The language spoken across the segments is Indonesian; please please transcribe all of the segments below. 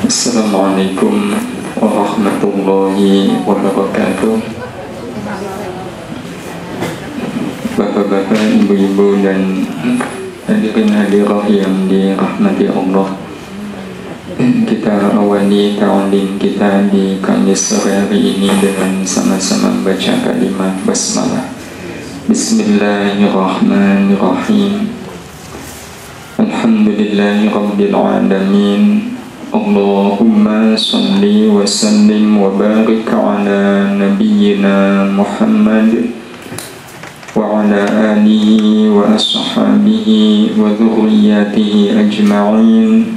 Assalamualaikum warahmatullahi wabarakatuh. Bapak-bapak, ibu-ibu dan hadirin hadirah yang dirahmati Allah, kita awali ta'lim kita di Kamis sore hari ini dengan sama-sama membaca kalimat basmalah. Bismillahirrahmanirrahim. Alhamdulillahi rabbil alamin. Allahumma salli wa sallim wa barik ala nabiyyina Muhammad wa ala alihi wa ashabihi wa dhurriyyatihi ajma'in.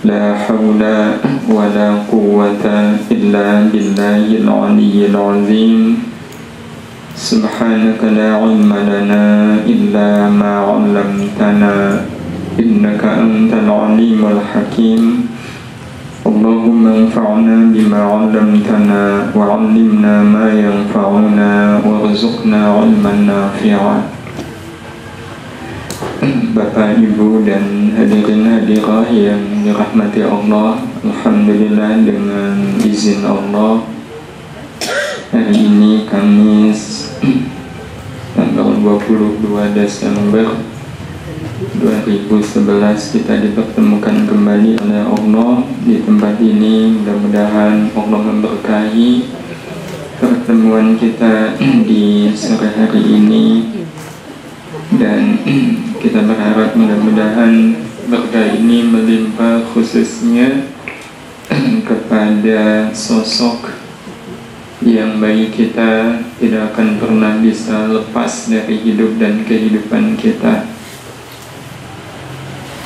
La hawla wa la quwwata illa billahil aliyyil azim. Subhanaka la ilma lana illa ma 'allamtana innaka antal alimul hakim. Allahumma anfa'na bima 'allamtana wa 'allimna ma yanfa'una warzuqna 'ilman nafi'a. Bapak, Ibu dan hadirin hadirah yang dirahmati Allah, alhamdulillah dengan izin Allah hari ini Kamis tanggal 22 Desember 2011 kita dipertemukan kembali oleh Allah di tempat ini. Mudah-mudahan Allah memberkahi pertemuan kita di sore hari ini, dan kita berharap mudah-mudahan berkah ini melimpah khususnya kepada sosok yang bagi kita tidak akan pernah bisa lepas dari hidup dan kehidupan kita.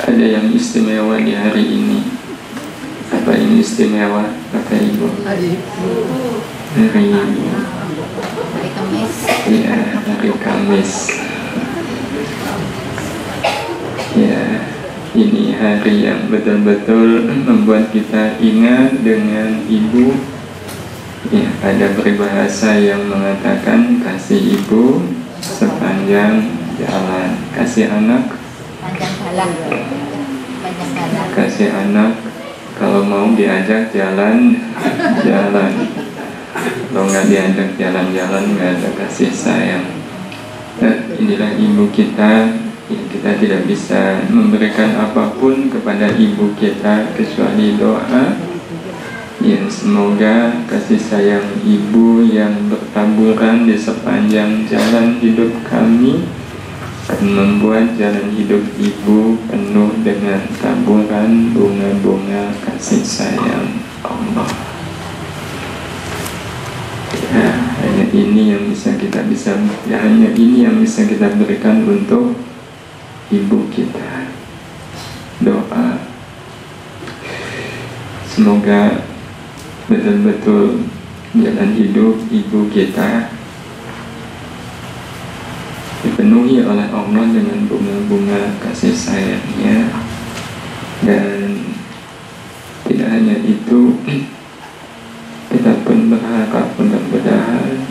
Ada yang istimewa di hari ini. Apa yang istimewa, Bapak Ibu? Hari Kamis. Ya, hari Kamis. Ya, ini hari yang betul-betul membuat kita ingat dengan ibu. Ya, ada peribahasa yang mengatakan kasih ibu sepanjang jalan, kasih anak kasih anak kalau mau diajak jalan, jalan. Kalau nggak diajak jalan-jalan, nggak ada kasih sayang. Nah, inilah ibu kita. Kita tidak bisa memberikan apapun kepada ibu kita kecuali doa. Ya, semoga kasih sayang ibu yang bertaburan di sepanjang jalan hidup kami akan membuat jalan hidup ibu penuh dengan taburan bunga-bunga kasih sayang Allah. Ya, hanya ini yang bisa kita berikan untuk ibu kita. Doa semoga betul-betul jalan hidup ibu kita dipenuhi oleh Allah dengan bunga-bunga kasih sayangnya. Dan tidak hanya itu, kita pun berharap mudah-mudahan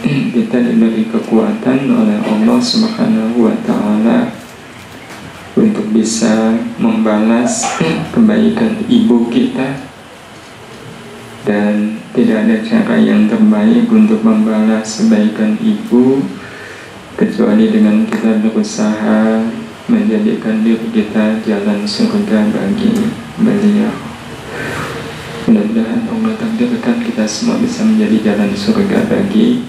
kita diberi kekuatan oleh Allah Subhanahu wa Ta'ala untuk bisa membalas kebaikan ibu kita. Dan tidak ada cara yang terbaik untuk membalas kebaikan ibu kecuali dengan kita berusaha menjadikan diri kita jalan surga bagi beliau. Mudah-mudahan Allah takdirkan kita semua bisa menjadi jalan surga bagi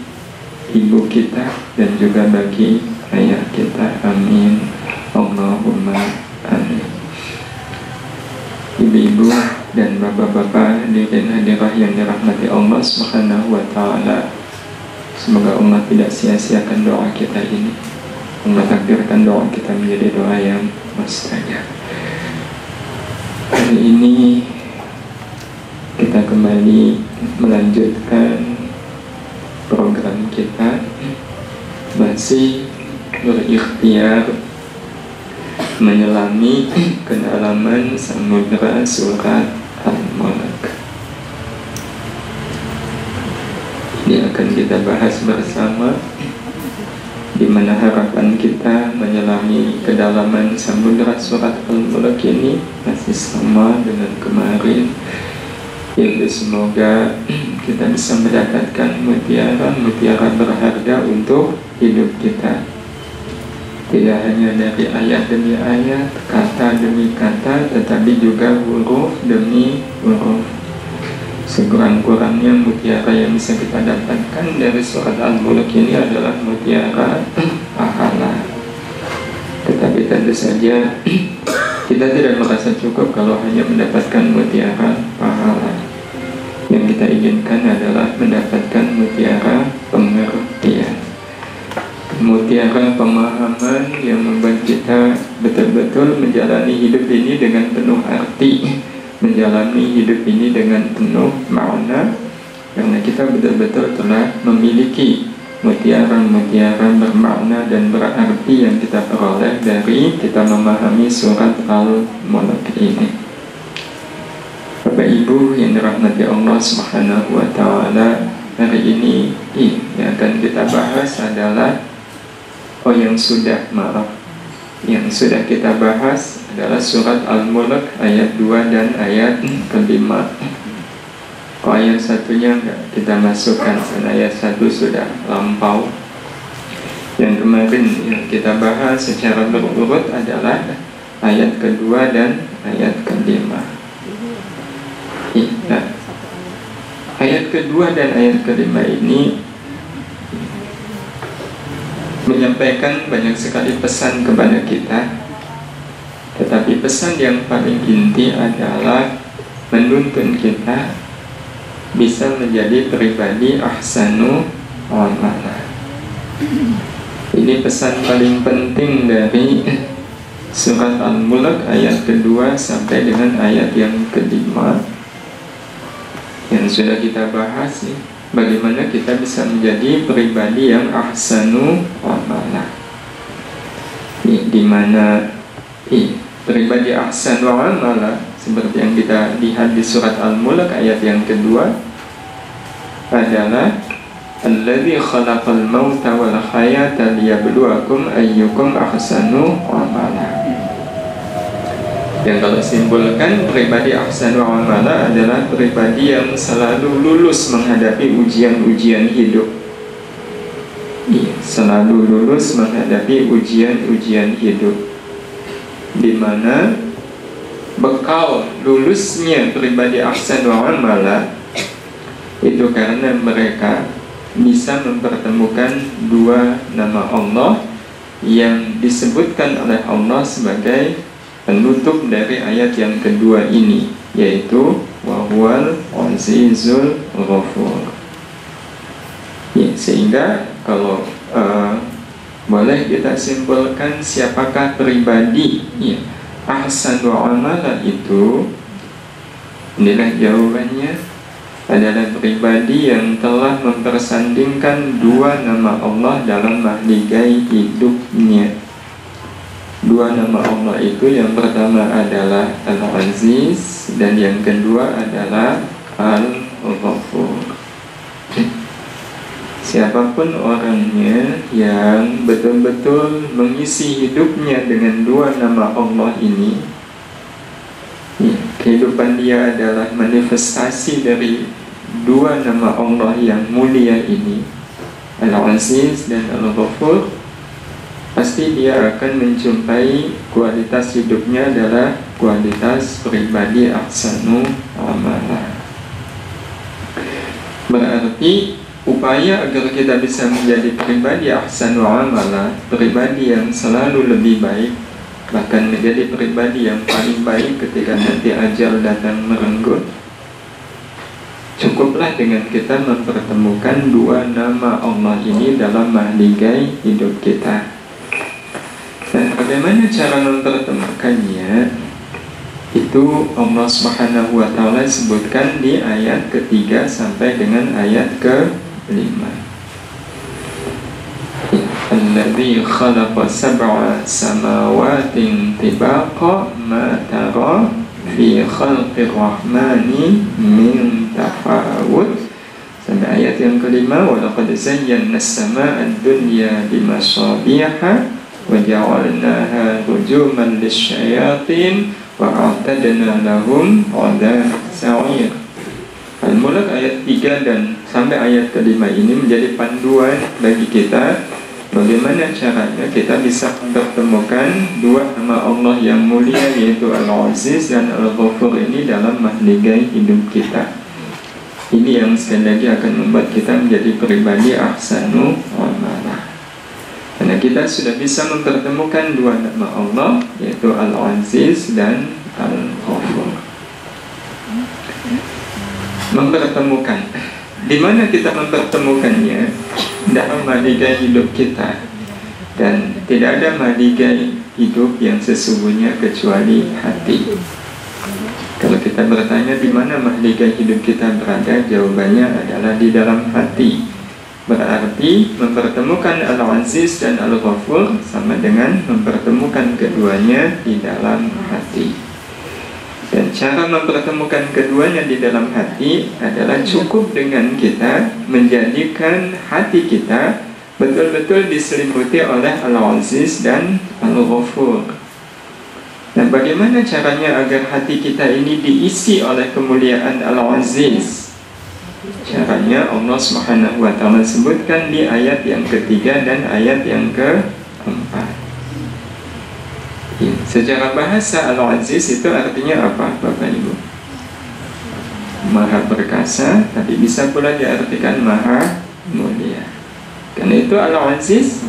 ibu kita dan juga bagi ayah kita. Amin. Allahumma amin. Ibu-ibu dan bapak-bapak hadirin hadirah yang dirahmati Allah Subhanahu wa Ta'ala, semoga Allah tidak sia-siakan doa kita ini. Allah takdirkan doa kita menjadi doa yang mustajab. Hari ini kita kembali melanjutkan program kita, masih berikhtiar menyelami kedalaman samudra surat Al-Mulk. Ini akan kita bahas bersama di mana harapan kita menyelami kedalaman samudera surat Al-Mulk ini masih sama dengan kemarin, yaitu semoga kita bisa mendapatkan mutiara berharga untuk hidup kita, tidak hanya dari ayat demi ayat, kata demi kata, tetapi juga huruf demi huruf. Sekurang-kurangnya mutiara yang bisa kita dapatkan dari surat Al-Mulk ini adalah mutiara pahala. Tetapi tentu saja kita tidak merasa cukup kalau hanya mendapatkan mutiara pahala. Yang kita inginkan adalah mendapatkan mutiara pengertian, mutiara pemahaman yang membuat kita betul-betul menjalani hidup ini dengan penuh arti, menjalani hidup ini dengan penuh makna, karena kita betul-betul telah memiliki mutiara-mutiara bermakna dan berarti yang kita peroleh dari kita memahami surat Al-Mulk ini. Bapak Ibu yang dirahmati Allah Subhanahu wa Ta'ala, hari ini yang akan kita bahas adalah yang sudah kita bahas adalah surat Al-Mulk ayat 2 dan ayat kelima. Ayat satunya kita masukkan, karena ayat 1 sudah lampau. Yang kemarin yang kita bahas secara berurut adalah ayat kedua dan ayat kelima. Nah, ayat kedua dan ayat kelima ini menyampaikan banyak sekali pesan kepada kita, tetapi pesan yang paling inti adalah menuntun kita bisa menjadi pribadi ahsanu amala. Ini pesan paling penting dari surat Al-Mulk ayat kedua sampai dengan ayat yang kelima, yang sudah kita bahas nih, bagaimana kita bisa menjadi pribadi yang ahsanu amala. Di mana pribadi ahsanu amala seperti yang kita lihat di surat Al-Mulk ayat yang kedua adalah alladzi khalaqal mauta wal hayata liyabluwakum ayyukum ahsanu amala. Yang kalau simpulkan, pribadi ahsanu amala adalah pribadi yang selalu lulus menghadapi ujian-ujian hidup. Selalu lulus menghadapi ujian-ujian hidup, di mana bekal lulusnya pribadi ahsanu amala itu karena mereka bisa mempertemukan dua nama Allah yang disebutkan oleh Allah sebagai penutup dari ayat yang kedua ini, yaitu wahwal azizul ghafur. Sehingga kalau boleh kita simpulkan siapakah pribadi ahsanu amala itu, inilah jawabannya, adalah pribadi yang telah mempersandingkan dua nama Allah dalam mahligai hidupnya. Dua nama Allah itu, yang pertama adalah Al-Aziz dan yang kedua adalah Al-Ghafur. Siapapun orangnya yang betul-betul mengisi hidupnya dengan dua nama Allah ini, kehidupan dia adalah manifestasi dari dua nama Allah yang mulia ini, Al-Aziz dan Al-Ghafur. Pasti dia akan menjumpai kualitas hidupnya adalah kualitas pribadi ahsanu amala. Berarti upaya agar kita bisa menjadi pribadi ahsanu amala, pribadi yang selalu lebih baik, bahkan menjadi pribadi yang paling baik ketika nanti ajal datang merenggut, cukuplah dengan kita mempertemukan dua nama Allah ini dalam mahligai hidup kita. Nah, bagaimana cara mempertemukannya? Itu Allah Subhanahu wa Ta'ala sebutkan di ayat ketiga sampai dengan ayat ke-5. Alladzi khalaqa sab'a samawatin tibaqa ma tara fi khalqir rahmani min tafawut Sampai ayat yang kelima, walaqad zayyana as-samaa'a ad-dunya bimasabiha wa ja'alnaha rujuman lisyayatin wa a'tadna lahum 'adzab sa'ir. Al-Mulk ayat 3 dan sampai ayat kelima ini menjadi panduan bagi kita bagaimana caranya kita bisa mempertemukan dua nama Allah yang mulia, yaitu Al-Aziz dan Al-Ghafur ini dalam mahligai hidup kita. Ini yang sekali lagi akan membuat kita menjadi pribadi ahsanu amalah. Karena kita sudah bisa mempertemukan dua nama Allah, yaitu Al-Aziz dan Al-Ghafur. Mempertemukan, di mana kita mempertemukannya? Dalam mahligai hidup kita. Dan tidak ada mahligai hidup yang sesungguhnya kecuali hati. Kalau kita bertanya di mana mahligai hidup kita berada, jawabannya adalah di dalam hati. Berarti mempertemukan Al-Aziz dan Al-Ghafur sama dengan mempertemukan keduanya di dalam hati. Dan cara mempertemukan keduanya di dalam hati adalah cukup dengan kita menjadikan hati kita betul-betul diselimuti oleh Al-Aziz dan Al-Ghafur. Nah, bagaimana caranya agar hati kita ini diisi oleh kemuliaan Al-Aziz? Caranya Allah Subhanahu wa ta'ala sebutkan di ayat yang ketiga dan ayat yang keempat. Secara bahasa Al-Aziz itu artinya apa, Bapak Ibu? Maha perkasa, tapi bisa pula diartikan maha mulia. Karena itu Al-Aziz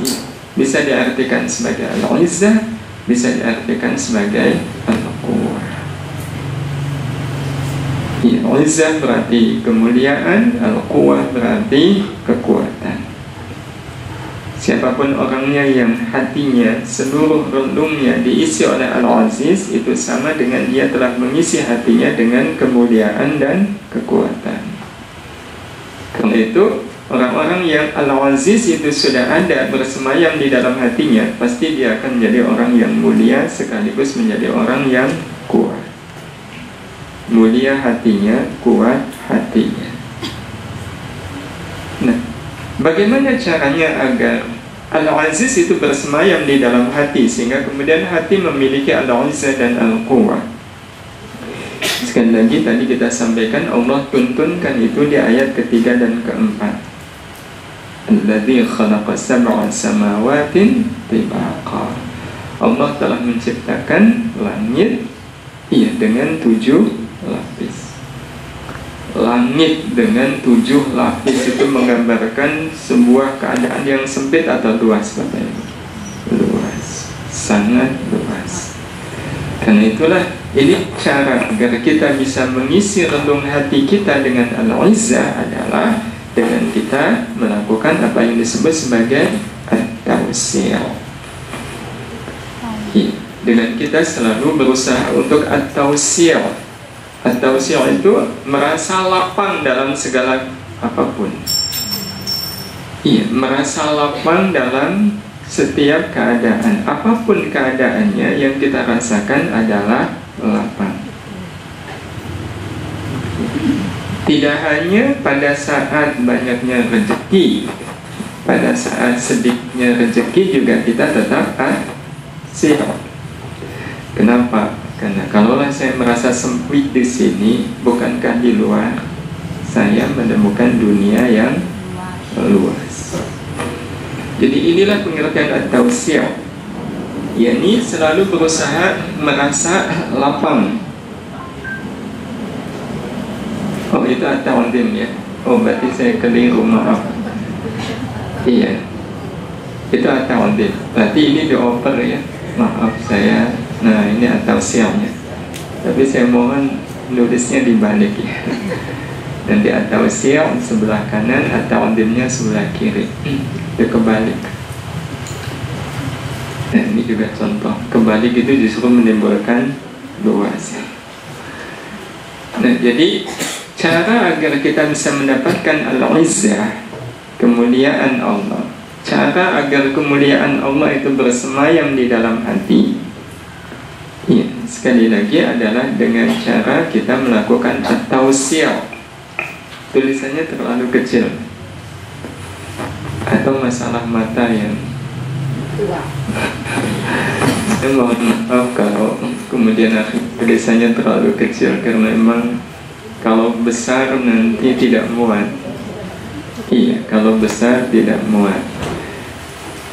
bisa diartikan sebagai Al-Izzah, bisa diartikan sebagai Al-Quwwah. Al-Izzah berarti kemuliaan, Al-Quwwah berarti kekuatan. Siapapun orangnya yang hatinya seluruh relungnya diisi oleh Al-Aziz, itu sama dengan dia telah mengisi hatinya dengan kemuliaan dan kekuatan. Karena itu orang-orang yang Al-Aziz itu sudah ada bersemayam di dalam hatinya, pasti dia akan menjadi orang yang mulia sekaligus menjadi orang yang kuat. Mulia hatinya, kuat hatinya. Nah, bagaimana caranya agar Al-Aziz itu bersemayam di dalam hati sehingga kemudian hati memiliki Al-Izzah dan Al-Quwwah? Sekali lagi tadi kita sampaikan, Allah tuntunkan itu di ayat ketiga dan keempat. Alladzi khalaqa sab'a samawatin tibaqa. Allah telah menciptakan langit dengan 7 lapis. Langit dengan 7 lapis itu menggambarkan sebuah keadaan yang sempit atau luas, Bapak Ibu? Luas, sangat luas. Karena itulah ini cara agar kita bisa mengisi relung hati kita dengan Al-Izzah adalah dengan kita melakukan apa yang disebut sebagai at-tawsi'. Dengan kita selalu berusaha untuk at-tawsi'. At-tawsi' itu merasa lapang dalam segala apapun. Merasa lapang dalam setiap keadaan. Apapun keadaannya, yang kita rasakan adalah lapang. Tidak hanya pada saat banyaknya rezeki, pada saat sedikitnya rezeki juga kita tetap siap. Kenapa? Karena kalaulah saya merasa sempit di sini, bukankah di luar saya menemukan dunia yang luas? Jadi inilah pengertian at-tawsi', yakni selalu berusaha merasa lapang. Oh, itu at-ta'zim ya. Oh, berarti saya keliru, maaf. Iya, itu at-ta'zim. Berarti ini dioper ya. Maaf saya. Nah, ini at-tawsi'-nya. Tapi saya mohon nulisnya dibalik ya. Dan di at-tawsi' sebelah kanan, at-ta'zimnya sebelah kiri. Itu kebalik. Nah, ini juga contoh. Kebalik itu justru menimbulkan luas. Nah, jadi cara agar kita bisa mendapatkan Al-Izzah, kemuliaan Allah, cara agar kemuliaan Allah itu bersemayam di dalam hati, sekali lagi adalah dengan cara kita melakukan at-tawsi'. tulisannya terlalu kecil, atau masalah mata yang saya mohon maaf kalau kemudian tulisannya terlalu kecil, karena memang kalau besar nanti tidak muat. Iya, kalau besar tidak muat.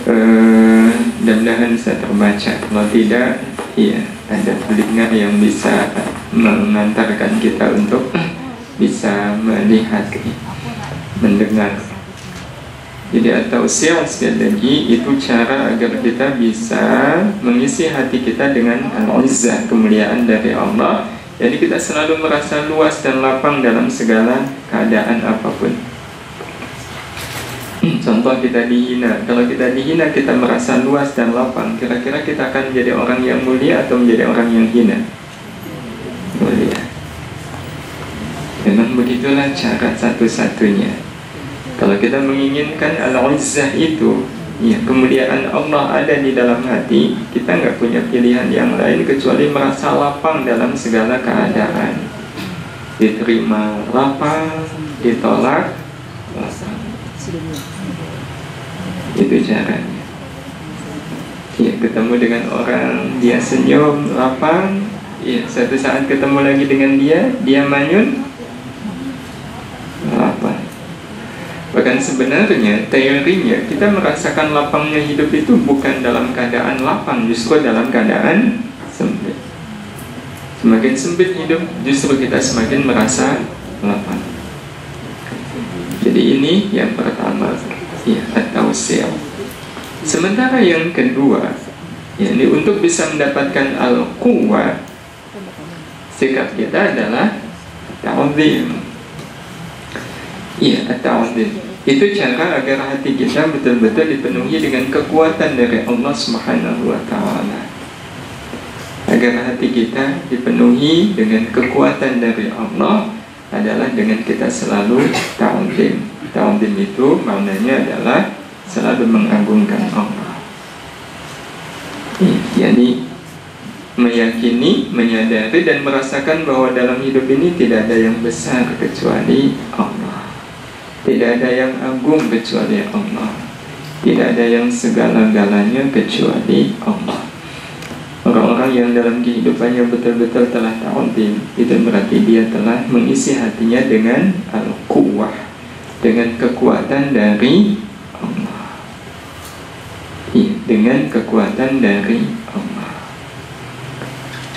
Mudah-mudahan bisa terbaca. Kalau tidak, iya, ada telinga yang bisa mengantarkan kita untuk bisa melihat, mendengar. Jadi atau sekali lagi itu cara agar kita bisa mengisi hati kita dengan al-izzah, kemuliaan dari Allah. Jadi kita selalu merasa luas dan lapang dalam segala keadaan apapun. Contoh kita dihina. Kalau kita dihina kita merasa luas dan lapang. Kira-kira kita akan menjadi orang yang mulia atau menjadi orang yang hina? Mulia. Memang begitulah cara satu-satunya. Kalau kita menginginkan al-izzah itu, ya, kemuliaan Allah ada di dalam hati, kita nggak punya pilihan yang lain kecuali merasa lapang dalam segala keadaan. Diterima lapang, ditolak lapang. Itu caranya. Ya, ketemu dengan orang, dia senyum, lapang. Ya, suatu saat ketemu lagi dengan dia manyun, lapang. Bahkan sebenarnya teorinya kita merasakan lapangnya hidup itu bukan dalam keadaan lapang, justru dalam keadaan sempit. Semakin sempit hidup, justru kita semakin merasa lapang. Jadi ini yang pertama, ya, at-tawsi'. Sementara yang kedua, ya, ini untuk bisa mendapatkan al-quwwah, sikap kita adalah ta'zim. Iya, at-ta'zim. Itu cara agar hati kita betul-betul dipenuhi dengan kekuatan dari Allah Subhanahu wa ta'ala. Agar hati kita dipenuhi dengan kekuatan dari Allah adalah dengan kita selalu ta'zim. Ta'zim itu maknanya adalah selalu mengagungkan Allah. Jadi meyakini, menyadari dan merasakan bahwa dalam hidup ini tidak ada yang besar kecuali Allah. Tidak ada yang agung kecuali Allah. Tidak ada yang segala-galanya kecuali Allah. Orang-orang yang dalam kehidupannya betul-betul telah ta'zim, itu berarti dia telah mengisi hatinya dengan al-quwwah, dengan kekuatan dari Allah. Dengan kekuatan dari Allah.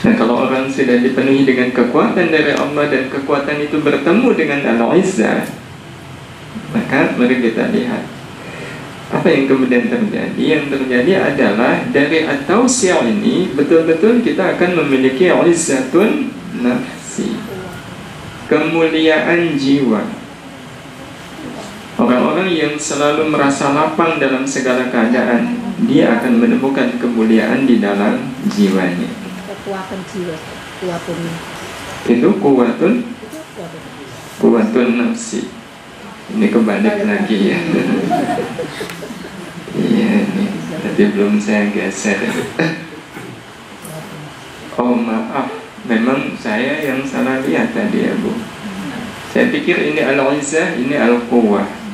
Nah, kalau orang sudah dipenuhi dengan kekuatan dari Allah dan kekuatan itu bertemu dengan al-izzah, maka mari kita lihat apa yang kemudian terjadi. Yang terjadi adalah dari at-tawsi' ini betul-betul kita akan memiliki izzatun nafsi, kemuliaan jiwa. Orang-orang yang selalu merasa lapang dalam segala keadaan, dia akan menemukan kemuliaan di dalam jiwanya. Kekuatan jiwa, kuatun. Itu kuatun nafsi. Ini kebalik lagi ya. Iya nih, tadi belum saya geser. Oh maaf, memang saya yang salah lihat tadi ya Bu. Saya pikir ini al-izzah, ini al-quwwah.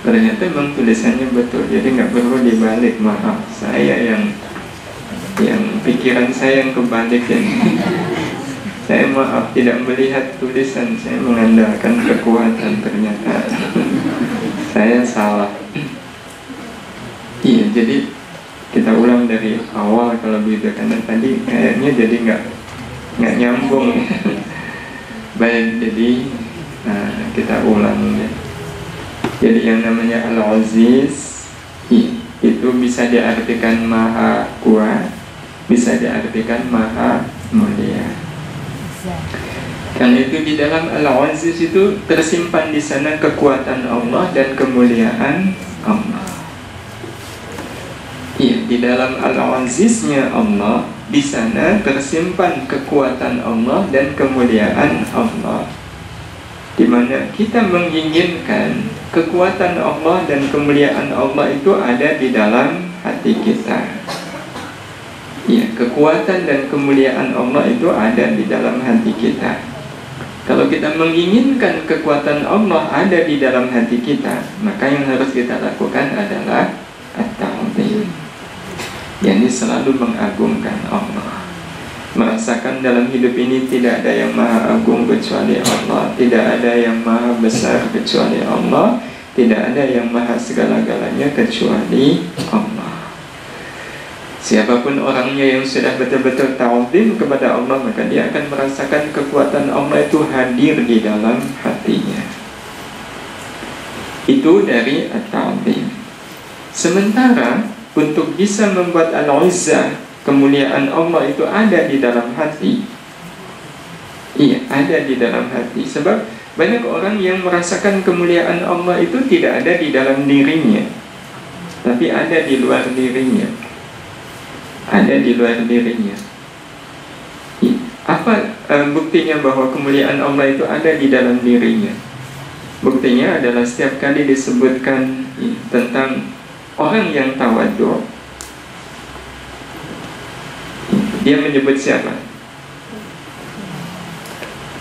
Ternyata memang tulisannya betul, jadi nggak perlu dibalik. Maaf, saya yang pikiran saya yang kebalik ini. Saya maaf tidak melihat tulisan, saya mengandalkan kekuatan, ternyata saya salah. Iya, jadi kita ulang dari awal kalau begitu, karena tadi kayaknya jadi nggak nyambung. Baik, jadi kita ulang ya. Jadi yang namanya al-aziz itu bisa diartikan maha kuat, bisa diartikan maha mulia. Karena itu di dalam al-aziz itu tersimpan di sana kekuatan Allah dan kemuliaan Allah. Iya, di dalam al-aziznya Allah, di sana tersimpan kekuatan Allah dan kemuliaan Allah. Di mana kita menginginkan kekuatan Allah dan kemuliaan Allah itu ada di dalam hati kita. Ya, kekuatan dan kemuliaan Allah itu ada di dalam hati kita. Kalau kita menginginkan kekuatan Allah ada di dalam hati kita, maka yang harus kita lakukan adalah at-ta'zim, yakni selalu mengagungkan Allah. Merasakan dalam hidup ini tidak ada yang maha agung kecuali Allah, tidak ada yang maha besar kecuali Allah, tidak ada yang maha segala-galanya kecuali Allah. Siapapun orangnya yang sudah betul-betul ta'zim kepada Allah, maka dia akan merasakan kekuatan Allah itu hadir di dalam hatinya. Itu dari at-ta'zim. Sementara untuk bisa membuat al-izzah, kemuliaan Allah itu ada di dalam hati. Iya, ada di dalam hati. Sebab banyak orang yang merasakan kemuliaan Allah itu tidak ada di dalam dirinya, tapi ada di luar dirinya. Ada di luar dirinya. Apa buktinya bahwa kemuliaan Allah itu ada di dalam dirinya? Buktinya adalah setiap kali disebutkan tentang orang yang tawadhu, dia menyebut siapa?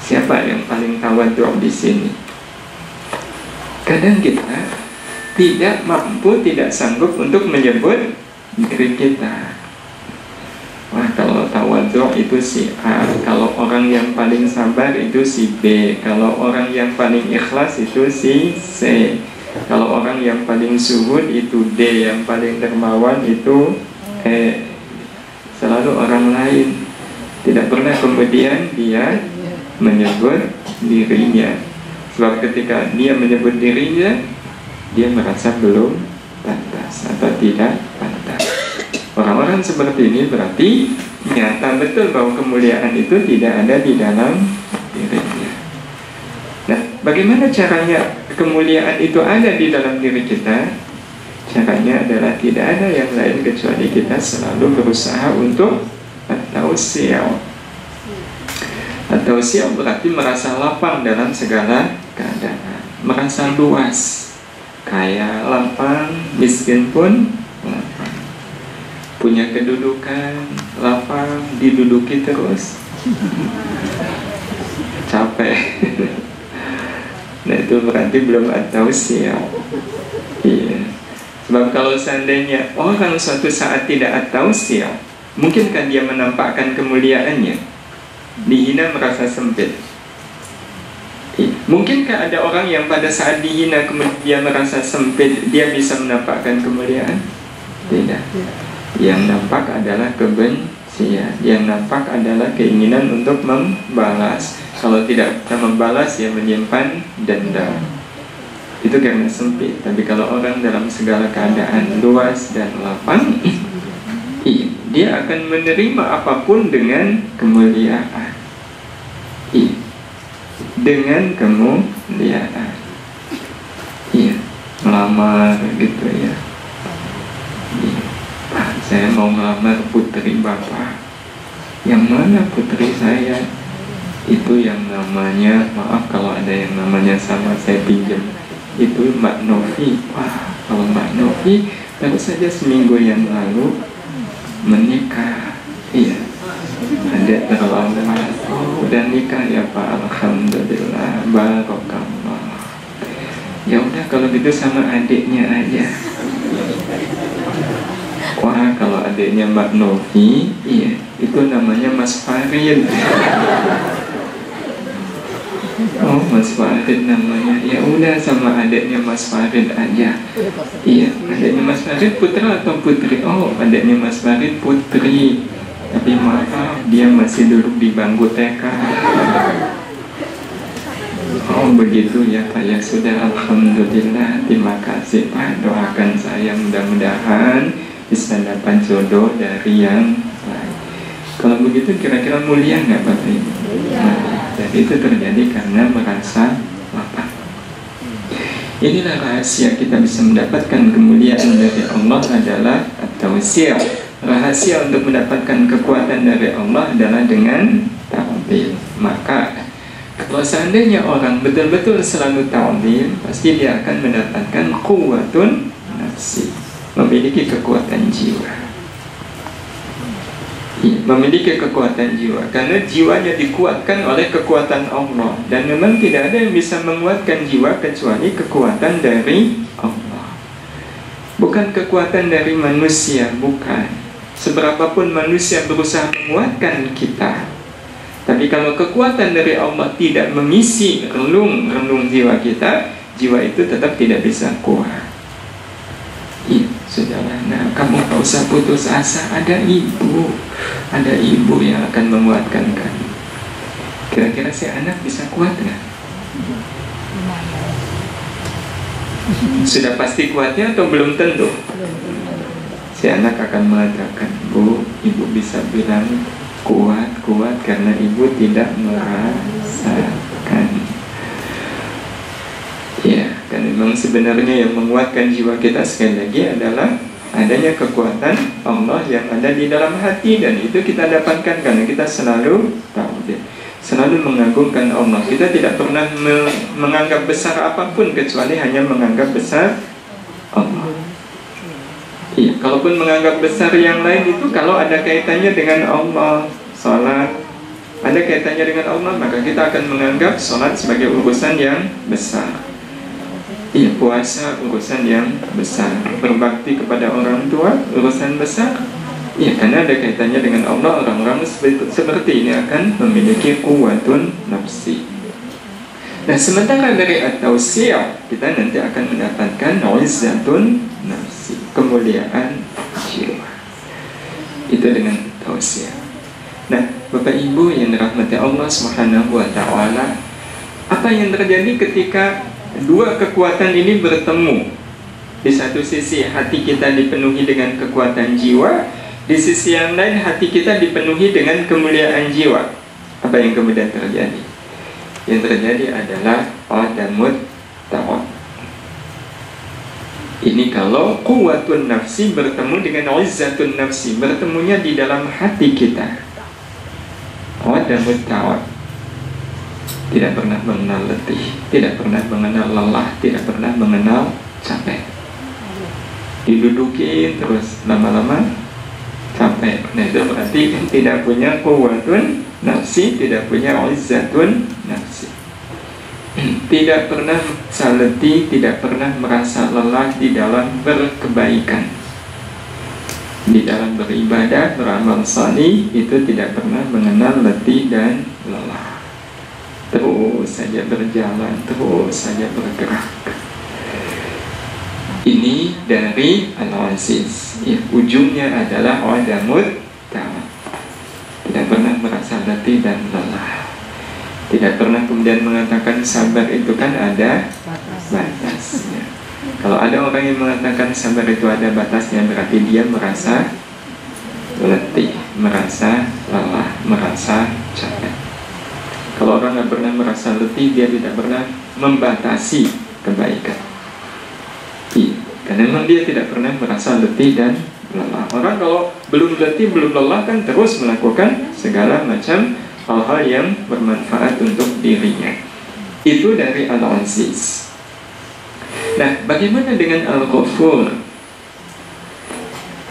Siapa yang paling tawadhu di sini? Kadang kita tidak mampu, tidak sanggup untuk menyebut diri kita. Wah, kalau tawadhu itu si A, kalau orang yang paling sabar itu si B, kalau orang yang paling ikhlas itu si C, kalau orang yang paling zuhud itu D, yang paling dermawan itu E. Selalu orang lain, tidak pernah kemudian dia menyebut dirinya. Sebab ketika dia menyebut dirinya, dia merasa belum pantas atau tidak pantas. Orang-orang seperti ini berarti nyata betul bahwa kemuliaan itu tidak ada di dalam dirinya. Nah, bagaimana caranya kemuliaan itu ada di dalam diri kita? Caranya adalah tidak ada yang lain kecuali kita selalu berusaha untuk at-tawsi'. At-tawsi' berarti merasa lapang dalam segala keadaan, merasa luas, kaya lapang, miskin pun lapang, punya kedudukan lapang, diduduki terus capek. Nah, itu berarti belum at-tawsi'. Iya. Sebab kalau seandainya orang suatu saat tidak at-tawsi', mungkinkah dia menampakkan kemuliaannya? Dihina merasa sempit. Mungkinkah ada orang yang pada saat dihina kemudian dia merasa sempit, dia bisa menampakkan kemuliaan? Tidak. Yang nampak adalah kebencian, yang nampak adalah keinginan untuk membalas. Kalau tidak bisa membalas, ya menyimpan dendam. Itu karena sempit. Tapi kalau orang dalam segala keadaan luas dan lapang, dia akan menerima apapun dengan kemuliaan. Dengan kemuliaan. Iya, melamar gitu ya. Saya mau melamar putri Bapak. Yang mana putri saya? Itu yang namanya, maaf kalau ada yang namanya sama, saya pinjam. Itu Mbak Novi. Wah, kalau Mbak Novi baru saja seminggu yang lalu menikah. Iya, ada terlambat. Oh, udah nikah ya Pak, alhamdulillah, barokallah. Ya udah kalau gitu sama adiknya aja. Wah, kalau adiknya Mbak Novi, iya, itu namanya Mas Farid. Oh, Mas Farid namanya. Ya udah sama adiknya Mas Farid aja. Iya, adiknya Mas Farid putra atau putri? Oh, adiknya Mas Farid putri. Tapi maaf, dia masih duduk di bangku TK. Oh begitu ya Pak, ya sudah, alhamdulillah. Terima kasih Pak, doakan saya mudah-mudahan bisa dapat jodoh dari yang lain. Kalau begitu kira-kira mulia nggak Bapak Ibu? Nah, jadi itu terjadi karena merasa lapang. Inilah rahasia kita bisa mendapatkan kemuliaan dari Allah adalah at-tawsi'. Rahasia untuk mendapatkan kekuatan dari Allah adalah dengan ta'zim. Maka kalau seandainya orang betul-betul selalu ta'zim, pasti dia akan mendapatkan quwwatun nafsi, memiliki kekuatan jiwa. Ya, memiliki kekuatan jiwa, karena jiwanya dikuatkan oleh kekuatan Allah. Dan memang tidak ada yang bisa menguatkan jiwa kecuali kekuatan dari Allah, bukan kekuatan dari manusia. Bukan. Seberapapun manusia berusaha menguatkan kita, tapi kalau kekuatan dari Allah tidak mengisi relung jiwa kita, jiwa itu tetap tidak bisa kuat. Iya, sudahlah. Nah, kamu tak usah putus asa. Ada ibu yang akan menguatkan kamu. Kira-kira si anak bisa kuat nggak? Sudah pasti kuatnya atau belum tentu? Si anak akan mengatakan, Bu, ibu bisa bilang kuat karena ibu tidak merasakan. Ya, kan memang sebenarnya yang menguatkan jiwa kita sekali lagi adalah adanya kekuatan Allah yang ada di dalam hati. Dan itu kita dapatkan karena kita selalu tauhid, selalu mengagungkan Allah. Kita tidak pernah menganggap besar apapun kecuali hanya menganggap besar Allah. Iya, kalaupun menganggap besar yang lain itu kalau ada kaitannya dengan Allah, sholat ada kaitannya dengan Allah, maka kita akan menganggap sholat sebagai urusan yang besar. Iya, puasa urusan yang besar, berbakti kepada orang tua urusan besar. Iya, karena ada kaitannya dengan Allah. Orang-orang seperti ini akan memiliki kuwatun nafsi. Nah, sementara dari at-tawsi', kita nanti akan mendapatkan izzatun nafsi, kemuliaan jiwa. Itu dengan tawsi'. Nah, Bapak Ibu yang dirahmati Allah Subhanahu wa ta'ala, apa yang terjadi ketika dua kekuatan ini bertemu? Di satu sisi hati kita dipenuhi dengan kekuatan jiwa, di sisi yang lain hati kita dipenuhi dengan kemuliaan jiwa. Apa yang kemudian terjadi? Yang terjadi adalah adamut ta'at. Ini kalau quwwatun nafsi bertemu dengan izzatun nafsi, bertemunya di dalam hati kita. Adamut ta'at, tidak pernah mengenal letih, tidak pernah mengenal lelah, tidak pernah mengenal capek. Didudukin terus, lama-lama capek. Nah, itu berarti tidak punya quwwatun nafsi, tidak punya izzatun nafsi. Tidak pernah letih, tidak pernah merasa lelah di dalam berkebaikan, di dalam beribadah, beramal salih. Itu tidak pernah mengenal letih dan lelah. Terus saja berjalan, terus saja bergerak. Ini dari Al-Aziz. Ya, ujungnya adalah adamut ta'at. Tidak pernah merasa letih dan lelah. Tidak pernah kemudian mengatakan sabar itu kan ada batasnya. Kalau ada orang yang mengatakan sabar itu ada batasnya, berarti dia merasa letih, merasa lelah, merasa capek. Kalau orang tidak pernah merasa letih, dia tidak pernah membatasi kebaikan. Iya, karena memang dia tidak pernah merasa letih dan lelah. Orang kalau belum letih, belum lelah kan terus melakukan segala macam hal-hal yang bermanfaat untuk dirinya. Itu dari Al-Aziz. Nah, bagaimana dengan Al-Ghafur?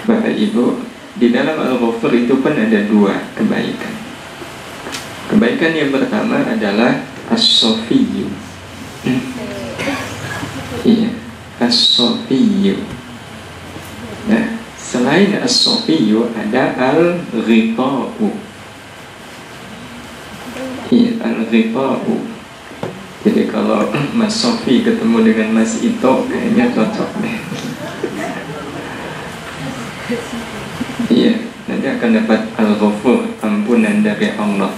Bapak Ibu, di dalam Al-Ghafur itu pun ada dua kebaikan. Kebaikan yang pertama adalah As-Sofiyyu. Iya, As-Sofiyyu. Nah, selain As-Sofiyyu ada Al-Ghita'u. Iya, Al-Ghita'u. Jadi kalau Mas Sofi ketemu dengan Mas Ito, kayaknya cocok deh. Iya, nanti akan dapat Al-Ghafur, ampunan dari Allah.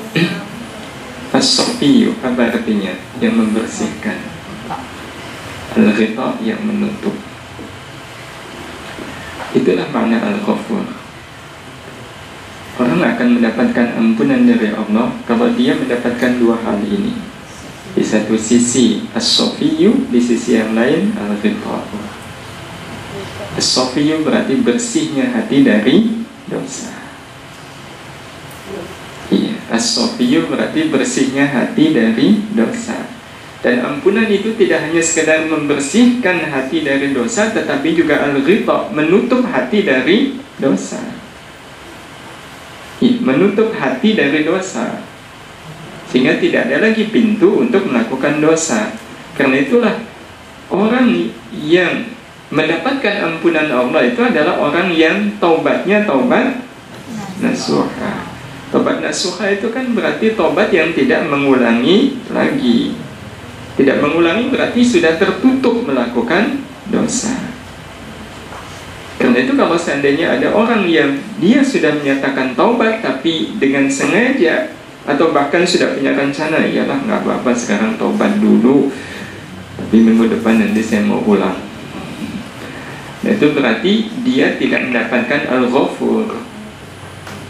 As-Sofiyyu, apa artinya? Yang membersihkan. Al-Ghita' yang menutup. Itulah makna Al-Ghafur. Orang akan mendapatkan ampunan dari Allah kalau dia mendapatkan dua hal ini. Di satu sisi As-Sofiyyu, di sisi yang lain Al-Ghita'u. As-Sofiyyu berarti bersihnya hati dari dosa. Iya, As-Sofiyyu berarti bersihnya hati dari dosa. Dan ampunan itu tidak hanya sekedar membersihkan hati dari dosa, tetapi juga Al-Ghita', menutup hati dari dosa. menutup hati dari dosa, sehingga tidak ada lagi pintu untuk melakukan dosa. Karena itulah orang yang mendapatkan ampunan Allah itu adalah orang yang taubatnya taubat nasuha. Taubat nasuha itu kan berarti taubat yang tidak mengulangi lagi. Tidak mengulangi berarti sudah tertutup melakukan dosa. Karena itu kalau seandainya ada orang yang dia sudah menyatakan taubat tapi dengan sengaja, atau bahkan sudah punya rencana, iyalah nggak apa-apa sekarang taubat dulu, tapi minggu depan nanti saya mau ulang. Nah, itu berarti dia tidak mendapatkan al-ghafur,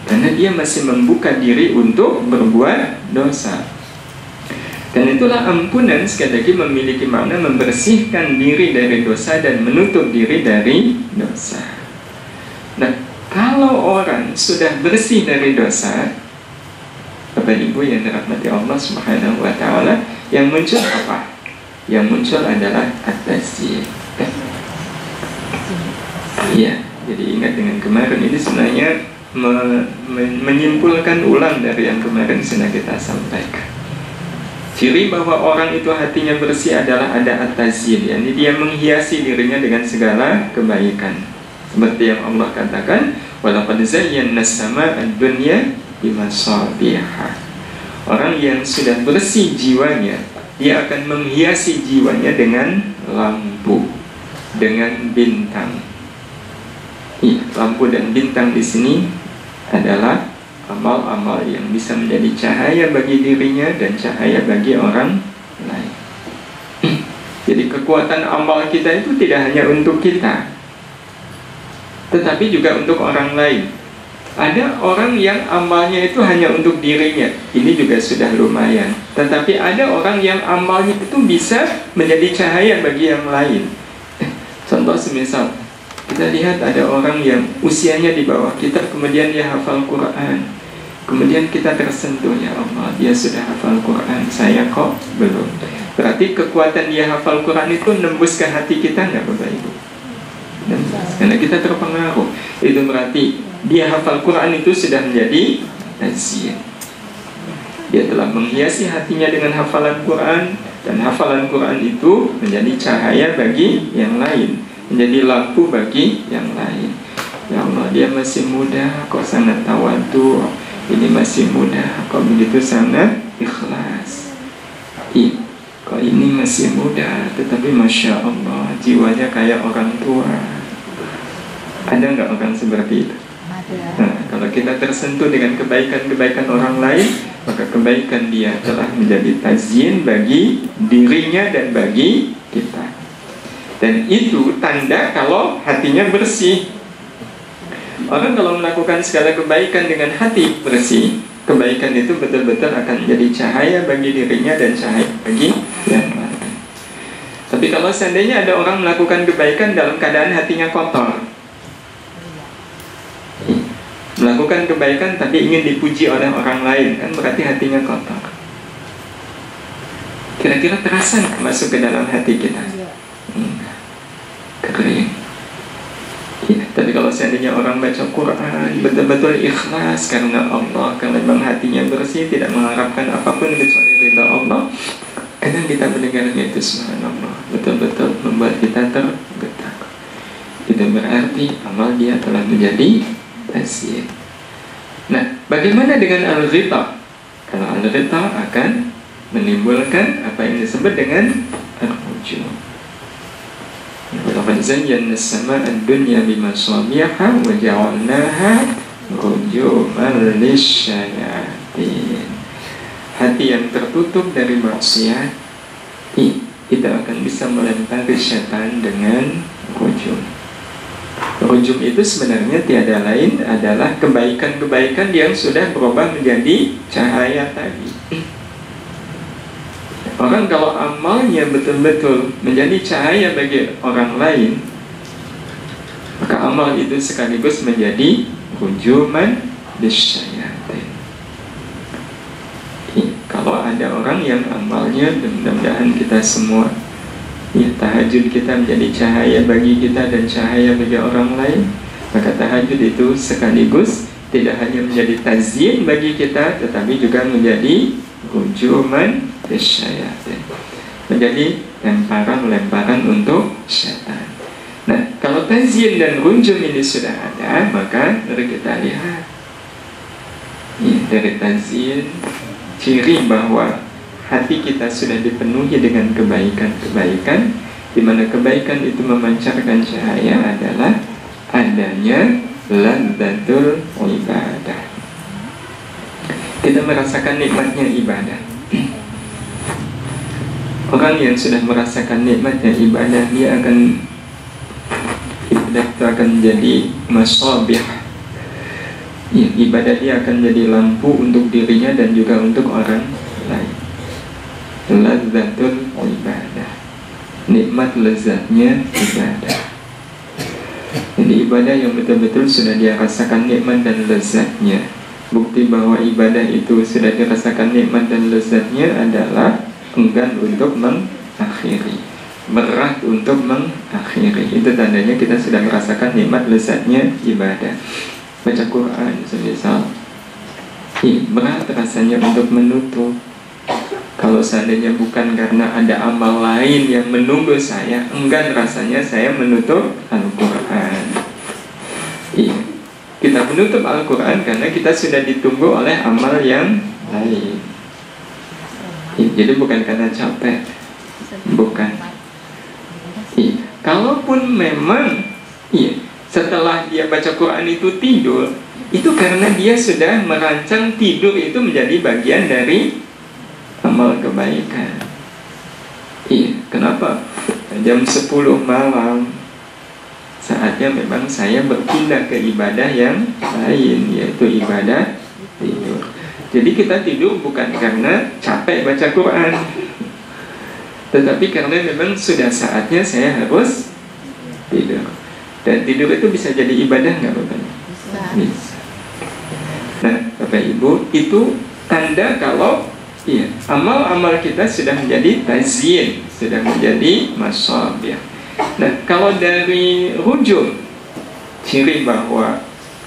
karena dia masih membuka diri untuk berbuat dosa. Dan itulah ampunan sekali lagi memiliki makna membersihkan diri dari dosa dan menutup diri dari dosa. Nah, kalau orang sudah bersih dari dosa, Bapak Ibu yang dirahmati Allah Subhanahu wa Ta'ala, yang muncul apa? Yang muncul adalah at-tazyir. Iya, jadi ingat dengan kemarin ini sebenarnya menyimpulkan ulang dari yang kemarin sudah kita sampaikan. Ciri bahwa orang itu hatinya bersih adalah ada at-tazyir, yakni dia menghiasi dirinya dengan segala kebaikan. Seperti yang Allah katakan, walaqad zayyana as-samaa'a ad-dunya bimasabiha. Orang yang sudah bersih jiwanya, dia akan menghiasi jiwanya dengan lampu, dengan bintang. Lampu dan bintang di sini adalah amal-amal yang bisa menjadi cahaya bagi dirinya dan cahaya bagi orang lain. Jadi kekuatan amal kita itu tidak hanya untuk kita, tetapi juga untuk orang lain. Ada orang yang amalnya itu hanya untuk dirinya, ini juga sudah lumayan. Tetapi ada orang yang amalnya itu bisa menjadi cahaya bagi yang lain. Contoh semisal kita lihat ada orang yang usianya di bawah kita, kemudian dia hafal Quran. Kemudian kita tersentuh, ya Allah, dia sudah hafal Quran, saya kok belum. Berarti kekuatan dia hafal Quran itu nembus ke hati kita nggak, Bapak Ibu? Karena kita terpengaruh. Itu berarti dia hafal Quran itu sudah menjadi tazyir. Dia telah menghiasi hatinya dengan hafalan Quran, dan hafalan Quran itu menjadi cahaya bagi yang lain, menjadi lampu bagi yang lain. Ya Allah, dia masih muda kok sangat tawadhu, ini masih muda kok begitu sangat ikhlas. Kok ini masih muda tetapi Masya Allah jiwanya kayak orang tua. Ada nggak orang seperti itu? Nah, kalau kita tersentuh dengan kebaikan-kebaikan orang lain, maka kebaikan dia telah menjadi tazyir bagi dirinya dan bagi kita. Dan itu tanda kalau hatinya bersih. Orang kalau melakukan segala kebaikan dengan hati bersih, kebaikan itu betul-betul akan menjadi cahaya bagi dirinya dan cahaya bagi yang lain. Tapi kalau seandainya ada orang melakukan kebaikan dalam keadaan hatinya kotor, melakukan kebaikan tapi ingin dipuji oleh orang lain, kan berarti hatinya kotor. Kira-kira terasa nggak masuk ke dalam hati kita? Enggak, kering. Ya, tapi kalau seandainya orang baca Quran betul-betul ikhlas karena Allah, karena memang hatinya bersih, tidak mengharapkan apapun kecuali ridha Allah, kadang kita mendengarnya itu subhanallah, betul-betul membuat kita tergetar. Itu berarti amal dia telah menjadi tazyir. Nah, bagaimana dengan al-ghita? Kalau al-ghita akan menimbulkan apa yang disebut dengan al-ujub. Walaqad zayyana as-samaa'a ad-dunya bimasabiha wa ja'alnaha rujuman lisyayatin. Hati yang tertutup dari maksiat, kita akan bisa melempari setan dengan rujum. Rujum itu sebenarnya tiada lain adalah kebaikan-kebaikan yang sudah berubah menjadi cahaya tadi. Orang kalau amalnya betul-betul menjadi cahaya bagi orang lain, maka amal itu sekaligus menjadi rujuman lisyayatin. Kalau ada orang yang amalnya, mudah-mudahan kita semua, tahajud kita menjadi cahaya bagi kita dan cahaya bagi orang lain, maka tahajud itu sekaligus tidak hanya menjadi tazyin bagi kita, tetapi juga menjadi hujuman lisyayatin, menjadi lemparan-lemparan untuk syaitan. Nah, kalau tazyin dan hujum ini sudah ada, maka mari kita lihat dari tazyin, ciri bahwa hati kita sudah dipenuhi dengan kebaikan-kebaikan, di mana kebaikan itu memancarkan cahaya adalah adanya ladzatul ibadah. Kita merasakan nikmatnya ibadah. Orang yang sudah merasakan nikmatnya ibadah, dia akan ibadah itu akan jadi masabih. Ya, ibadah dia akan jadi lampu untuk dirinya dan juga untuk orang lain. Ladzatul ibadah, nikmat lezatnya ibadah. Jadi ibadah yang betul-betul sudah dia rasakan nikmat dan lezatnya. Bukti bahwa ibadah itu sudah dirasakan nikmat dan lezatnya adalah enggan untuk mengakhiri, berat untuk mengakhiri. Itu tandanya kita sudah merasakan nikmat lezatnya ibadah. Baca Quran semisal, berat rasanya untuk menutup. Kalau seandainya bukan karena ada amal lain yang menunggu saya, enggan rasanya saya menutup Al-Quran. Kita menutup Al-Quran karena kita sudah ditunggu oleh amal yang lain. Jadi bukan karena capek, bukan. Kalaupun memang setelah dia baca Quran itu tidur, itu karena dia sudah merancang tidur itu menjadi bagian dari amal kebaikan. Kenapa? Jam 10 malam saatnya memang saya berpindah ke ibadah yang lain, yaitu ibadah tidur. Jadi kita tidur bukan karena capek baca Quran, tetapi karena memang sudah saatnya saya harus tidur. Dan tidur itu bisa jadi ibadah nggak Bapak? Bisa. Nah Bapak Ibu, itu tanda kalau amal-amal kita sudah menjadi tazyin, sudah menjadi masabih. Nah, kalau dari hujum, ciri bahwa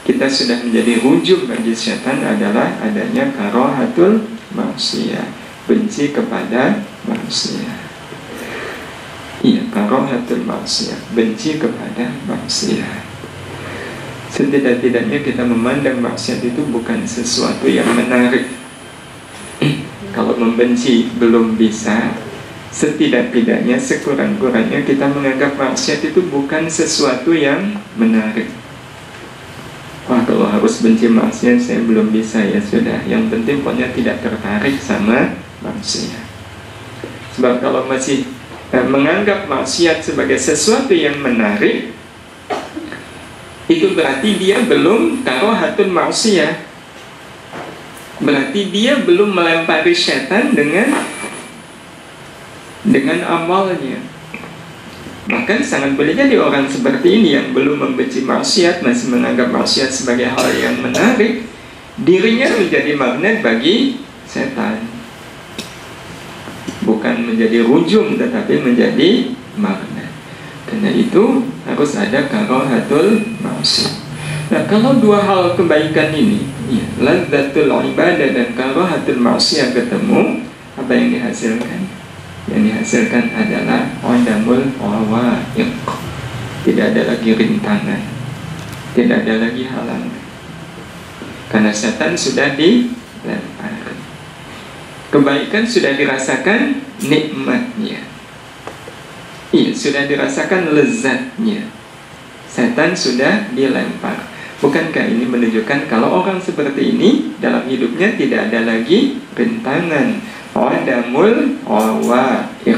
kita sudah menjadi hujum bagi syaitan adalah adanya karahatul maksiyah, benci kepada maksiat. Karahatul maksiyah, benci kepada maksiat. Setidak-tidaknya kita memandang maksiat itu bukan sesuatu yang menarik. Kalau membenci belum bisa, setidak-tidaknya sekurang-kurangnya kita menganggap maksiat itu bukan sesuatu yang menarik. Wah, kalau harus benci maksiat saya belum bisa, ya sudah. Yang penting pokoknya tidak tertarik sama maksiat. Sebab kalau masih menganggap maksiat sebagai sesuatu yang menarik, itu berarti dia belum karahatul maksiyah. Berarti dia belum melempari setan dengan amalnya. Bahkan sangat boleh jadi orang seperti ini yang belum membenci maksiat, masih menganggap maksiat sebagai hal yang menarik, dirinya menjadi magnet bagi setan. Bukan menjadi rujum, tetapi menjadi magnet. Karena itu harus ada karahatul maksiyah. Nah, kalau dua hal kebaikan ini, ladzatul ibadah dan karahatul maksiyah ketemu, apa yang dihasilkan? Yang dihasilkan adalah adamul awaiq. Tidak ada lagi rintangan, tidak ada lagi halangan, karena setan sudah dilempar. Kebaikan sudah dirasakan nikmatnya, sudah dirasakan lezatnya. Setan sudah dilempar. Bukankah ini menunjukkan kalau orang seperti ini dalam hidupnya tidak ada lagi rintangan, adamul awaiq,